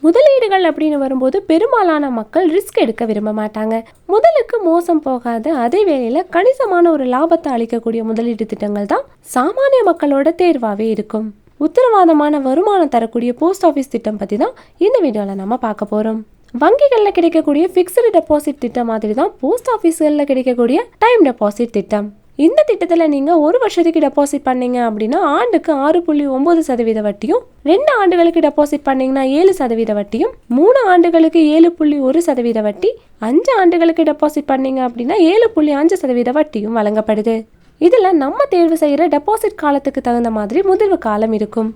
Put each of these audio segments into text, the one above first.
முதலீடுகள் அப்படின்னு வரும்போது பெரும்பாலான மக்கள் ரிஸ்க் எடுக்க விரும்ப மாட்டாங்க. முதலுக்கு மோசம் போகாத அதே வேளையில கணிசமான ஒரு லாபத்தை அளிக்கக்கூடிய முதலீட்டு திட்டங்கள் தான் சாமானிய மக்களோட தேர்வாகவே இருக்கும். உத்தரவாதமான வருமானம் தரக்கூடிய போஸ்ட் ஆஃபீஸ் திட்டம் பற்றி தான் இந்த வீடியோவில் நம்ம பார்க்க போகிறோம். வங்கிகளில் கிடைக்கக்கூடிய ஃபிக்ஸ்டு டெபாசிட் திட்டம் மாதிரி தான் போஸ்ட் ஆஃபீஸ்களில் கிடைக்கக்கூடிய டைம் டெபாசிட் திட்டம். இந்த திட்டத்தில் நீங்கள் 1 வருஷத்துக்கு டெபாசிட் பண்ணீங்க அப்படின்னா ஆண்டுக்கு 6.9% வட்டியும், 2 ஆண்டுகளுக்கு டெபாசிட் பண்ணீங்கன்னா 7% வட்டியும், 3 ஆண்டுகளுக்கு 7.1% வட்டி, 5 ஆண்டுகளுக்கு டெபாசிட் பண்ணீங்க அப்படின்னா 7.5% வட்டியும் வழங்கப்படுது. இதில் நம்ம தேர்வு செய்கிற டெபாசிட் காலத்துக்கு தகுந்த மாதிரி முதிர்வு காலம் இருக்கும்.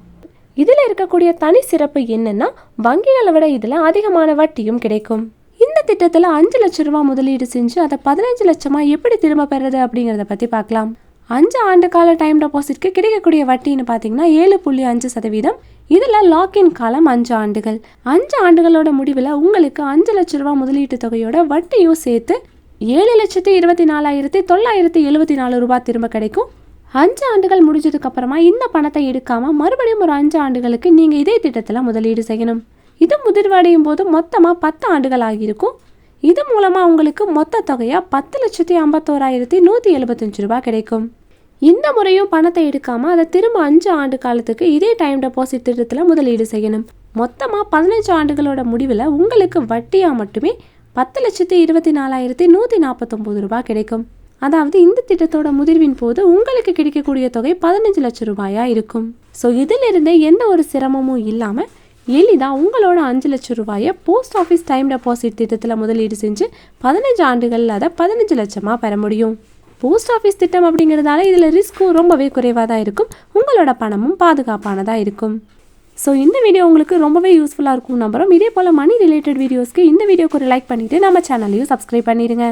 இதில் இருக்கக்கூடிய தனி சிறப்பு என்னன்னா வங்கிகளை விட இதில் அதிகமான வட்டியும் கிடைக்கும். இந்த திட்டத்தில் 5 லட்சம் ரூபாய் முதலீடு செஞ்சு அதை 15 லட்சமா எப்படி திரும்ப பெறது அப்படிங்கிறத பற்றி பார்க்கலாம். 5 ஆண்டு கால டைம் டெபாசிட்க்கு கிடைக்கக்கூடிய வட்டின்னு பார்த்தீங்கன்னா 7.5%. இதில் லாக்இன் காலம் 5 ஆண்டுகள். 5 ஆண்டுகளோட முடிவில் உங்களுக்கு 5 லட்சம் ரூபாய் முதலீட்டு தொகையோட வட்டியும் சேர்த்து 7,24,974 ரூபாய் திரும்ப கிடைக்கும். 5 ஆண்டுகள் முடிஞ்சதுக்கு அப்புறமா இந்த பணத்தை எடுக்காம மறுபடியும் ஒரு 5 ஆண்டுகளுக்கு நீங்க இதே திட்டத்துல முதலீடு செய்யணும். இது முதிர்வடையும் போது மொத்தமா 10 ஆண்டுகள் ஆகியிருக்கும். இது மூலமா உங்களுக்கு மொத்த தொகையா 10,51,175 ரூபாய் கிடைக்கும். இந்த முறையும் பணத்தை எடுக்காம அதை திரும்ப 5 ஆண்டு காலத்துக்கு இதே டைம் டெபாசிட் திட்டத்துல முதலீடு செய்யணும். மொத்தமா 15 ஆண்டுகளோட முடிவில் உங்களுக்கு வட்டியா மட்டுமே 10,24,149 ரூபாய் கிடைக்கும். அதாவது இந்த திட்டத்தோட முதிர்வின் போது உங்களுக்கு கிடைக்கக்கூடிய தொகை 15 லட்சம் ரூபாயா இருக்கும். ஸோ இதிலிருந்து எந்த ஒரு சிரமமும் இல்லாமல் எளிதாக உங்களோட 5 லட்சம் ரூபாயை போஸ்ட் ஆஃபீஸ் டைம் டெபாசிட் திட்டத்தில் முதலீடு செஞ்சு 15 ஆண்டுகளில் அதை 15 லட்சமாக பெற முடியும். போஸ்ட் ஆஃபீஸ் திட்டம் அப்படிங்கிறதால இதில் ரிஸ்க்கும் ரொம்பவே குறைவாக தான் இருக்கும். உங்களோட பணமும் பாதுகாப்பானதாக இருக்கும். ஸோ இந்த வீடியோ உங்களுக்கு ரொம்பவே யூஸ்ஃபுல்லாக இருக்கும் நம்புகிறோம். இதே போல் மணி ரிலேட்டட் வீடியோஸ்க்கு இந்த வீடியோக்கு ஒரு லைக் பண்ணிவிட்டு நம்ம சேனலையும் சப்ஸ்கிரைப் பண்ணிடுங்க.